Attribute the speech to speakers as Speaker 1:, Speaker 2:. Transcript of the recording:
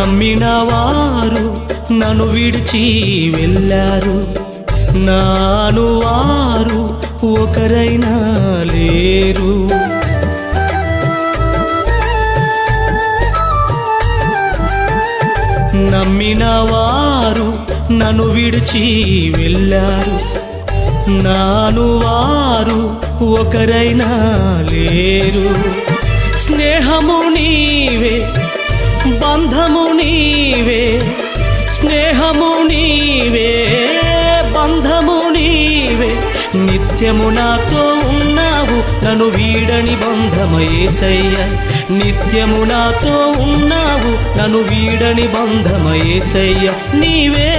Speaker 1: నమ్మిన వారు నన్ను విడిచి వెళ్ళారు, నాను వారు ఒకరైనా లేరు. నమ్మిన వారు నన్ను విడిచి వెళ్ళారు, నాను వారు ఒకరైనా లేరు. స్నేహము నీవే, బంధము నీవే, స్నేహము నీవే, బంధము నీవే, నిత్యము నాతో ఉన్నావు నన్ను వీడని బంధమ యేసయ్య. నిత్యము నాతో ఉన్నావు నన్ను వీడని బంధమ యేసయ్య. నీవే